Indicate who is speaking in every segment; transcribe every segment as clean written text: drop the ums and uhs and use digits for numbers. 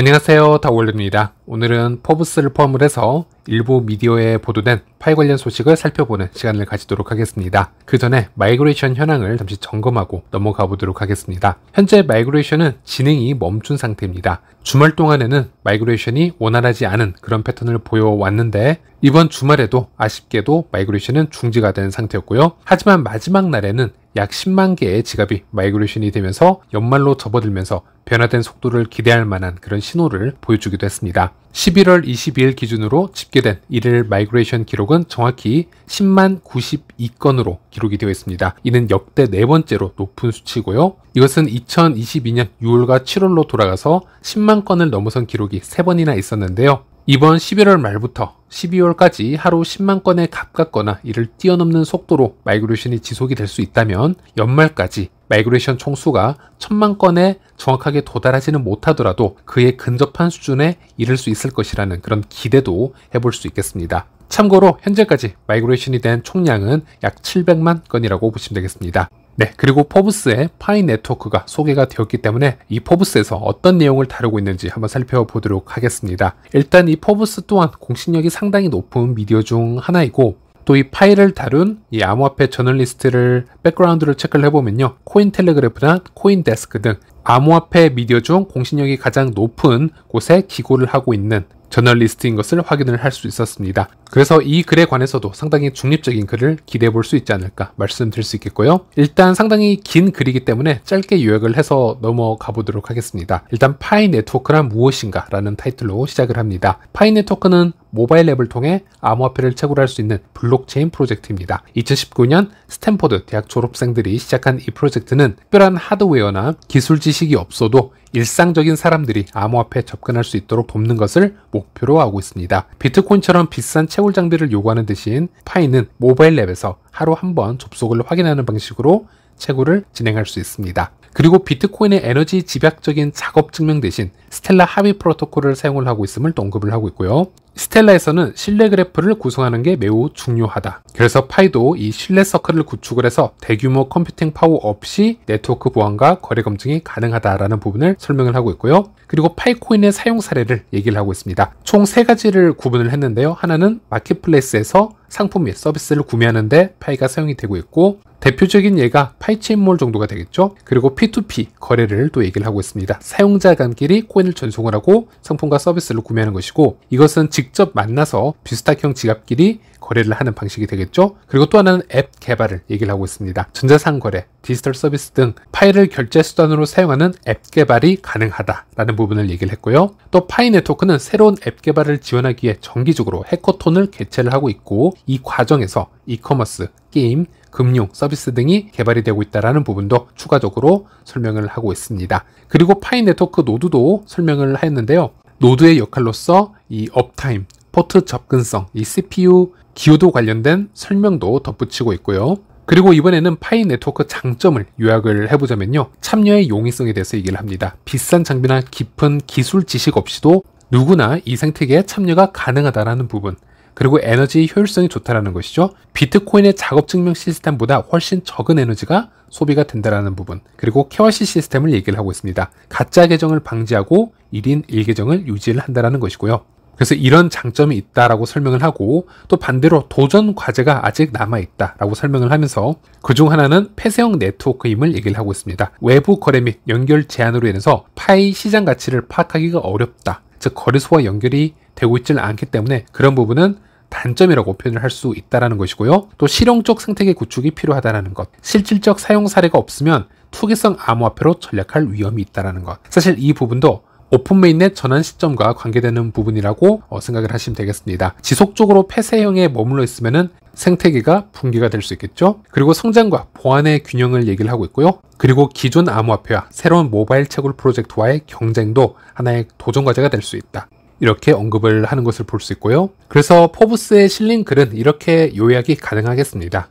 Speaker 1: 안녕하세요, 다올입니다. 오늘은 포브스를 포함을 해서 일부 미디어에 보도된 파이 관련 소식을 살펴보는 시간을 가지도록 하겠습니다. 그 전에 마이그레이션 현황을 잠시 점검하고 넘어가 보도록 하겠습니다. 현재 마이그레이션은 진행이 멈춘 상태입니다. 주말 동안에는 마이그레이션이 원활하지 않은 그런 패턴을 보여왔는데 이번 주말에도 아쉽게도 마이그레이션은 중지가 된 상태였고요. 하지만 마지막 날에는 약 10만 개의 지갑이 마이그레이션이 되면서 연말로 접어들면서 변화된 속도를 기대할 만한 그런 신호를 보여주기도 했습니다. 11월 22일 기준으로 집계된 일일 마이그레이션 기록은 정확히 10만 92건으로 기록이 되어 있습니다. 이는 역대 네 번째로 높은 수치고요. 이것은 2022년 6월과 7월로 돌아가서 10만 건을 넘어선 기록이 3번이나 있었는데요. 이번 11월 말부터 12월까지 하루 10만 건에 가깝거나 이를 뛰어넘는 속도로 마이그레이션이 지속이 될 수 있다면 연말까지 마이그레이션 총수가 1000만 건에 정확하게 도달하지는 못하더라도 그에 근접한 수준에 이를 수 있을 것이라는 그런 기대도 해볼 수 있겠습니다. 참고로 현재까지 마이그레이션이 된 총량은 약 700만 건이라고 보시면 되겠습니다. 네, 그리고 포브스의 파이 네트워크가 소개가 되었기 때문에 이 포브스에서 어떤 내용을 다루고 있는지 한번 살펴보도록 하겠습니다. 일단 이 포브스 또한 공신력이 상당히 높은 미디어 중 하나이고 또 이 파이를 다룬 이 암호화폐 저널리스트를 백그라운드를 체크를 해보면요, 코인텔레그래프나 코인데스크 등 암호화폐 미디어 중 공신력이 가장 높은 곳에 기고를 하고 있는 저널리스트인 것을 확인을 할 수 있었습니다. 그래서 이 글에 관해서도 상당히 중립적인 글을 기대해 볼 수 있지 않을까 말씀드릴 수 있겠고요. 일단 상당히 긴 글이기 때문에 짧게 요약을 해서 넘어가 보도록 하겠습니다. 일단 파이 네트워크란 무엇인가 라는 타이틀로 시작을 합니다. 파이 네트워크는 모바일 앱을 통해 암호화폐를 채굴할 수 있는 블록체인 프로젝트입니다. 2019년 스탠포드 대학 졸업생들이 시작한 이 프로젝트는 특별한 하드웨어나 기술 지식이 없어도 일상적인 사람들이 암호화폐에 접근할 수 있도록 돕는 것을 목표로 하고 있습니다. 비트코인처럼 비싼 채굴 장비를 요구하는 대신 파이는 모바일 앱에서 하루 한 번 접속을 확인하는 방식으로 채굴을 진행할 수 있습니다. 그리고 비트코인의 에너지 집약적인 작업 증명 대신 스텔라 합의 프로토콜을 사용을 하고 있음을 또 언급을 하고 있고요. 스텔라에서는 신뢰 그래프를 구성하는 게 매우 중요하다. 그래서 파이도 이 신뢰 서클을 구축을 해서 대규모 컴퓨팅 파워 없이 네트워크 보안과 거래 검증이 가능하다라는 부분을 설명을 하고 있고요. 그리고 파이코인의 사용 사례를 얘기를 하고 있습니다. 총 3가지를 구분을 했는데요. 하나는 마켓플레이스에서 상품 및 서비스를 구매하는데 파이가 사용이 되고 있고, 대표적인 예가 파이체인몰 정도가 되겠죠. 그리고 P2P 거래를 또 얘기를 하고 있습니다. 사용자 간끼리 코인을 전송을 하고 상품과 서비스를 구매하는 것이고, 이것은 직접 만나서 비스탁형 지갑끼리 거래를 하는 방식이 되겠죠. 그리고 또 하나는 앱 개발을 얘기를 하고 있습니다. 전자상거래, 디지털 서비스 등 파이를 결제 수단으로 사용하는 앱 개발이 가능하다라는 부분을 얘기를 했고요. 또 파이 네트워크는 새로운 앱 개발을 지원하기 위해 정기적으로 해커톤을 개최를 하고 있고, 이 과정에서 이커머스, 게임, 금융, 서비스 등이 개발이 되고 있다는 부분도 추가적으로 설명을 하고 있습니다. 그리고 파이 네트워크 노드도 설명을 했는데요. 노드의 역할로서 이 업타임, 포트 접근성, 이 CPU 기여도 관련된 설명도 덧붙이고 있고요. 그리고 이번에는 파이 네트워크 장점을 요약을 해보자면요, 참여의 용이성에 대해서 얘기를 합니다. 비싼 장비나 깊은 기술 지식 없이도 누구나 이 생태계에 참여가 가능하다는 부분, 그리고 에너지 효율성이 좋다라는 것이죠. 비트코인의 작업 증명 시스템보다 훨씬 적은 에너지가 소비가 된다라는 부분, 그리고 KYC 시스템을 얘기를 하고 있습니다. 가짜 계정을 방지하고 1인 1계정을 유지를 한다라는 것이고요. 그래서 이런 장점이 있다라고 설명을 하고, 또 반대로 도전 과제가 아직 남아있다라고 설명을 하면서 그중 하나는 폐쇄형 네트워크임을 얘기를 하고 있습니다. 외부 거래 및 연결 제한으로 인해서 파이 시장 가치를 파악하기가 어렵다. 즉 거래소와 연결이 되고 있지는 않기 때문에 그런 부분은 단점이라고 표현을 할 수 있다는 것이고요. 또 실용적 생태계 구축이 필요하다는 것, 실질적 사용 사례가 없으면 투기성 암호화폐로 전략할 위험이 있다는 것, 사실 이 부분도 오픈메인넷 전환 시점과 관계되는 부분이라고 생각을 하시면 되겠습니다. 지속적으로 폐쇄형에 머물러 있으면 생태계가 붕괴가 될 수 있겠죠. 그리고 성장과 보안의 균형을 얘기를 하고 있고요. 그리고 기존 암호화폐와 새로운 모바일 채굴 프로젝트와의 경쟁도 하나의 도전 과제가 될 수 있다. 이렇게 언급을 하는 것을 볼 수 있고요. 그래서 포브스에 실린 글은 이렇게 요약이 가능하겠습니다.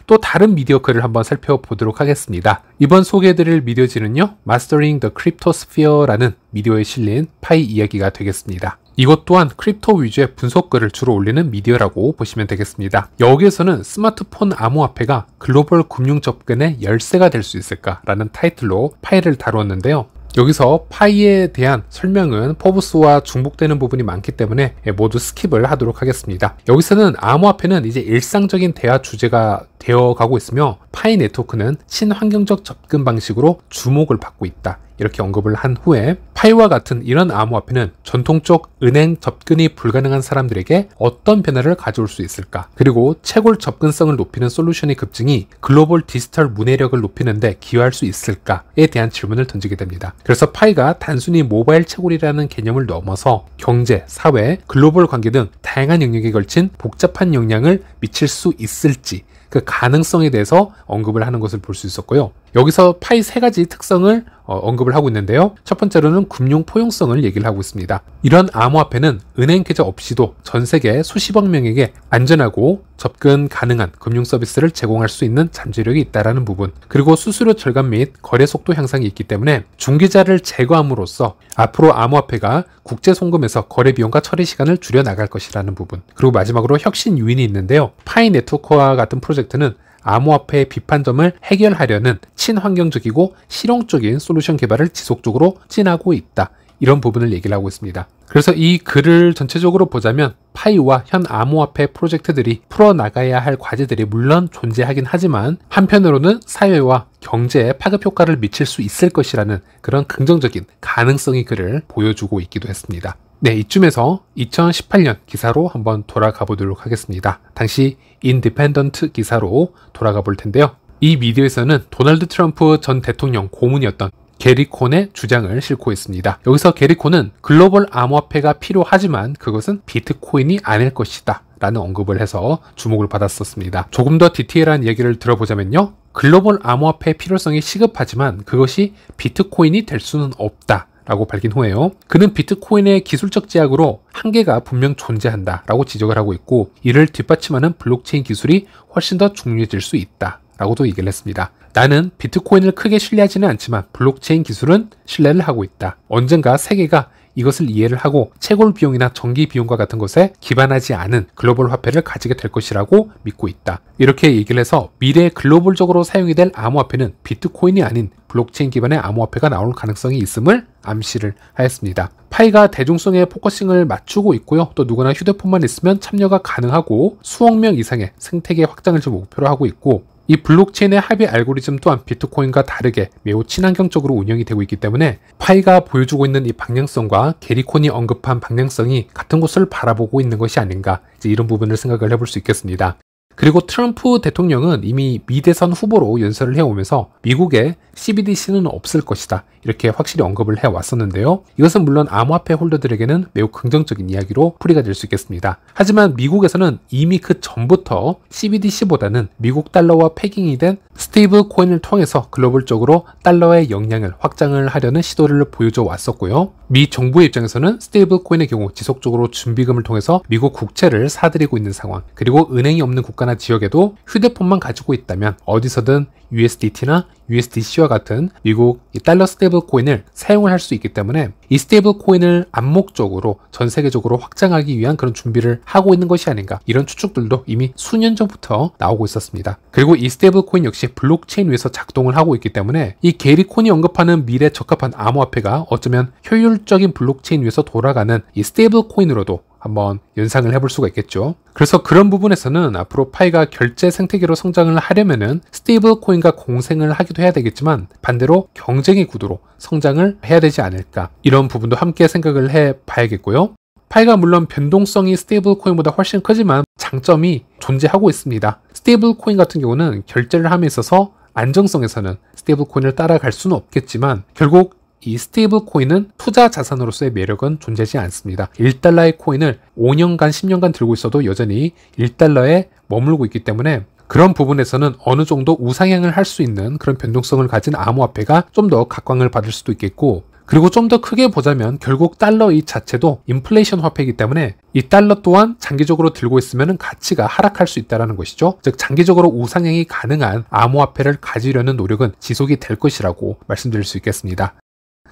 Speaker 1: 또 다른 미디어 글을 한번 살펴보도록 하겠습니다. 이번 소개해드릴 미디어지는요, Mastering the Cryptosphere라는 미디어에 실린 파이 이야기가 되겠습니다. 이것 또한 크립토 위주의 분석글을 주로 올리는 미디어라고 보시면 되겠습니다. 여기에서는 스마트폰 암호화폐가 글로벌 금융 접근의 열쇠가 될 수 있을까라는 타이틀로 파일을 다루었는데요. 여기서 파이에 대한 설명은 포브스와 중복되는 부분이 많기 때문에 모두 스킵을 하도록 하겠습니다. 여기서는 암호화폐는 이제 일상적인 대화 주제가 되어 가고 있으며 파이 네트워크는 친환경적 접근 방식으로 주목을 받고 있다. 이렇게 언급을 한 후에 파이와 같은 이런 암호화폐는 전통적 은행 접근이 불가능한 사람들에게 어떤 변화를 가져올 수 있을까? 그리고 채굴 접근성을 높이는 솔루션의 급증이 글로벌 디지털 문해력을 높이는 데 기여할 수 있을까에 대한 질문을 던지게 됩니다. 그래서 파이가 단순히 모바일 채굴이라는 개념을 넘어서 경제, 사회, 글로벌 관계 등 다양한 영역에 걸친 복잡한 영향을 미칠 수 있을지 그 가능성에 대해서 언급을 하는 것을 볼 수 있었고요. 여기서 파이 세 가지 특성을 언급을 하고 있는데요. 첫 번째로는 금융 포용성을 얘기를 하고 있습니다. 이런 암호화폐는 은행 계좌 없이도 전 세계 수십억 명에게 안전하고 접근 가능한 금융 서비스를 제공할 수 있는 잠재력이 있다는 부분, 그리고 수수료 절감 및 거래 속도 향상이 있기 때문에 중개자를 제거함으로써 앞으로 암호화폐가 국제 송금에서 거래 비용과 처리 시간을 줄여 나갈 것이라는 부분, 그리고 마지막으로 혁신 요인이 있는데요. 파이 네트워크와 같은 프로젝트는 암호화폐의 비판점을 해결하려는 친환경적이고 실용적인 솔루션 개발을 지속적으로 추진하고 있다. 이런 부분을 얘기를 하고 있습니다. 그래서 이 글을 전체적으로 보자면 파이와 현 암호화폐 프로젝트들이 풀어나가야 할 과제들이 물론 존재하긴 하지만 한편으로는 사회와 경제에 파급 효과를 미칠 수 있을 것이라는 그런 긍정적인 가능성의 글을 보여주고 있기도 했습니다. 네, 이쯤에서 2018년 기사로 한번 돌아가 보도록 하겠습니다. 당시 인디펜던트 기사로 돌아가 볼 텐데요. 이 미디어에서는 도널드 트럼프 전 대통령 고문이었던 게리 콘의 주장을 싣고 있습니다. 여기서 게리 콘은 글로벌 암호화폐가 필요하지만 그것은 비트코인이 아닐 것이다 라는 언급을 해서 주목을 받았었습니다. 조금 더 디테일한 얘기를 들어보자면요. 글로벌 암호화폐의 필요성이 시급하지만 그것이 비트코인이 될 수는 없다 라고 밝힌 후에요. 그는 비트코인의 기술적 제약으로 한계가 분명 존재한다 라고 지적을 하고 있고, 이를 뒷받침하는 블록체인 기술이 훨씬 더 중요해질 수 있다 라고도 얘기를 했습니다. 나는 비트코인을 크게 신뢰하지는 않지만 블록체인 기술은 신뢰를 하고 있다. 언젠가 세계가 이것을 이해를 하고 채굴 비용이나 전기 비용과 같은 것에 기반하지 않은 글로벌 화폐를 가지게 될 것이라고 믿고 있다. 이렇게 얘기를 해서 미래에 글로벌적으로 사용이 될 암호화폐는 비트코인이 아닌 블록체인 기반의 암호화폐가 나올 가능성이 있음을 암시를 하였습니다. 파이가 대중성에 포커싱을 맞추고 있고요. 또 누구나 휴대폰만 있으면 참여가 가능하고 수억 명 이상의 생태계 확장을 좀 목표로 하고 있고, 이 블록체인의 합의 알고리즘 또한 비트코인과 다르게 매우 친환경적으로 운영이 되고 있기 때문에 파이가 보여주고 있는 이 방향성과 게리 콘이 언급한 방향성이 같은 곳을 바라보고 있는 것이 아닌가, 이제 이런 부분을 생각을 해볼 수 있겠습니다. 그리고 트럼프 대통령은 이미 미대선 후보로 연설을 해오면서 미국에 CBDC는 없을 것이다 이렇게 확실히 언급을 해왔었는데요. 이것은 물론 암호화폐 홀더들에게는 매우 긍정적인 이야기로 풀이가 될 수 있겠습니다. 하지만 미국에서는 이미 그 전부터 CBDC보다는 미국 달러와 패깅이 된 스테이블 코인을 통해서 글로벌적으로 달러의 역량을 확장을 하려는 시도를 보여줘 왔었고요. 미 정부의 입장에서는 스테이블 코인의 경우 지속적으로 준비금을 통해서 미국 국채를 사들이고 있는 상황, 그리고 은행이 없는 국가나 지역에도 휴대폰만 가지고 있다면 어디서든 USDT나 USDC와 같은 미국 달러 스테이블 코인을 사용을 할 수 있기 때문에 이 스테이블 코인을 암묵적으로 전 세계적으로 확장하기 위한 그런 준비를 하고 있는 것이 아닌가, 이런 추측들도 이미 수년 전부터 나오고 있었습니다. 그리고 이 스테이블 코인 역시 블록체인 위에서 작동을 하고 있기 때문에 이 게리 콘이 언급하는 미래 적합한 암호화폐가 어쩌면 효율적인 블록체인 위에서 돌아가는 이 스테이블 코인으로도 한번 연상을 해볼 수가 있겠죠. 그래서 그런 부분에서는 앞으로 파이가 결제 생태계로 성장을 하려면은 스테이블 코인과 공생을 하기도 해야 되겠지만 반대로 경쟁의 구도로 성장을 해야 되지 않을까, 이런 부분도 함께 생각을 해 봐야겠고요. 파이가 물론 변동성이 스테이블 코인보다 훨씬 크지만 장점이 존재하고 있습니다. 스테이블 코인 같은 경우는 결제를 함에 있어서 안정성에서는 스테이블 코인을 따라갈 수는 없겠지만 결국 이 스테이블 코인은 투자 자산으로서의 매력은 존재하지 않습니다. 1달러의 코인을 5년간 10년간 들고 있어도 여전히 1달러에 머물고 있기 때문에 그런 부분에서는 어느 정도 우상향을 할 수 있는 그런 변동성을 가진 암호화폐가 좀 더 각광을 받을 수도 있겠고, 그리고 좀 더 크게 보자면 결국 달러 이 자체도 인플레이션 화폐이기 때문에 이 달러 또한 장기적으로 들고 있으면 가치가 하락할 수 있다는 것이죠. 즉 장기적으로 우상향이 가능한 암호화폐를 가지려는 노력은 지속이 될 것이라고 말씀드릴 수 있겠습니다.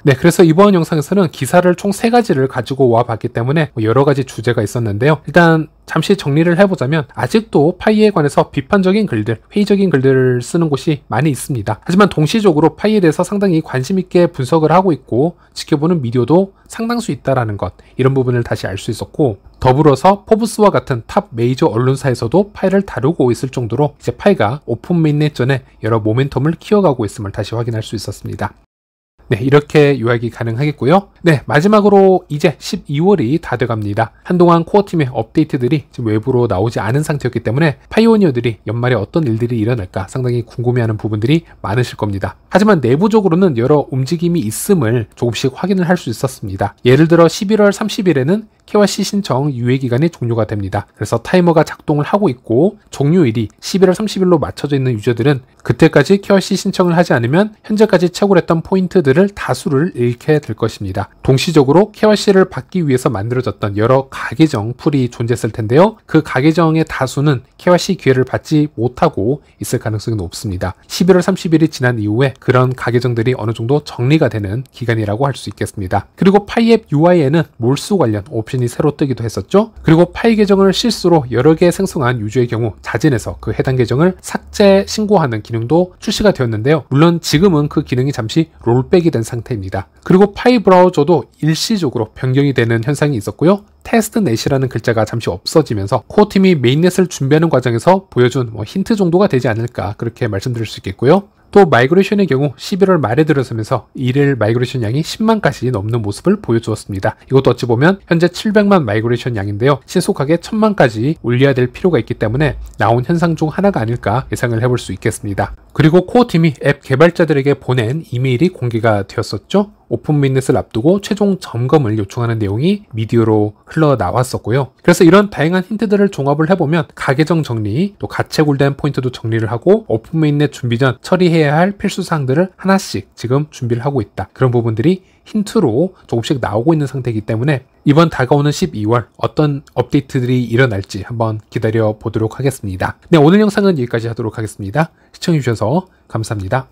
Speaker 1: 네, 그래서 이번 영상에서는 기사를 총 3가지를 가지고 와 봤기 때문에 여러 가지 주제가 있었는데요. 일단 잠시 정리를 해보자면 아직도 파이에 관해서 비판적인 글들, 회의적인 글들을 쓰는 곳이 많이 있습니다. 하지만 동시적으로 파이에 대해서 상당히 관심 있게 분석을 하고 있고 지켜보는 미디어도 상당수 있다라는 것, 이런 부분을 다시 알 수 있었고, 더불어서 포브스와 같은 탑 메이저 언론사에서도 파이를 다루고 있을 정도로 이제 파이가 오픈 메인넷 전에 여러 모멘텀을 키워가고 있음을 다시 확인할 수 있었습니다. 네, 이렇게 요약이 가능하겠고요. 네, 마지막으로 이제 12월이 다 돼갑니다. 한동안 코어팀의 업데이트들이 지금 외부로 나오지 않은 상태였기 때문에 파이오니어들이 연말에 어떤 일들이 일어날까 상당히 궁금해하는 부분들이 많으실 겁니다. 하지만 내부적으로는 여러 움직임이 있음을 조금씩 확인을 할 수 있었습니다. 예를 들어 11월 30일에는 KYC 신청 유예기간이 종료가 됩니다. 그래서 타이머가 작동을 하고 있고 종료일이 11월 30일로 맞춰져 있는 유저들은 그때까지 KYC 신청을 하지 않으면 현재까지 채굴했던 포인트들을 다수를 잃게 될 것입니다. 동시적으로 KYC를 받기 위해서 만들어졌던 여러 가계정 풀이 존재했을 텐데요. 그 가계정의 다수는 KYC 기회를 받지 못하고 있을 가능성이 높습니다. 11월 30일이 지난 이후에 그런 가계정들이 어느 정도 정리가 되는 기간이라고 할 수 있겠습니다. 그리고 파이앱 UI에는 몰수 관련 옵션이 새로 뜨기도 했었죠. 그리고 파이 계정을 실수로 여러 개 생성한 유저의 경우 자진해서 그 해당 계정을 삭제 신고하는 기능도 출시가 되었는데요. 물론 지금은 그 기능이 잠시 롤백이 된 상태입니다. 그리고 파이 브라우저도 일시적으로 변경이 되는 현상이 있었고요. 테스트넷이라는 글자가 잠시 없어지면서 코어팀이 메인넷을 준비하는 과정에서 보여준 힌트 정도가 되지 않을까, 그렇게 말씀드릴 수 있겠고요. 또 마이그레이션의 경우 11월 말에 들어서면서 일일 마이그레이션 양이 10만까지 넘는 모습을 보여주었습니다. 이것도 어찌 보면 현재 700만 마이그레이션 양인데요. 신속하게 1000만까지 올려야 될 필요가 있기 때문에 나온 현상 중 하나가 아닐까 예상을 해볼 수 있겠습니다. 그리고 코어팀이 앱 개발자들에게 보낸 이메일이 공개가 되었었죠. 오픈 메인넷을 앞두고 최종 점검을 요청하는 내용이 미디어로 흘러나왔었고요. 그래서 이런 다양한 힌트들을 종합을 해보면 가계정 정리, 또 가채굴된 포인트도 정리를 하고 오픈 메인넷 준비 전 처리해야 할 필수사항들을 하나씩 지금 준비를 하고 있다. 그런 부분들이 힌트로 조금씩 나오고 있는 상태이기 때문에 이번 다가오는 12월 어떤 업데이트들이 일어날지 한번 기다려 보도록 하겠습니다. 네, 오늘 영상은 여기까지 하도록 하겠습니다. 시청해주셔서 감사합니다.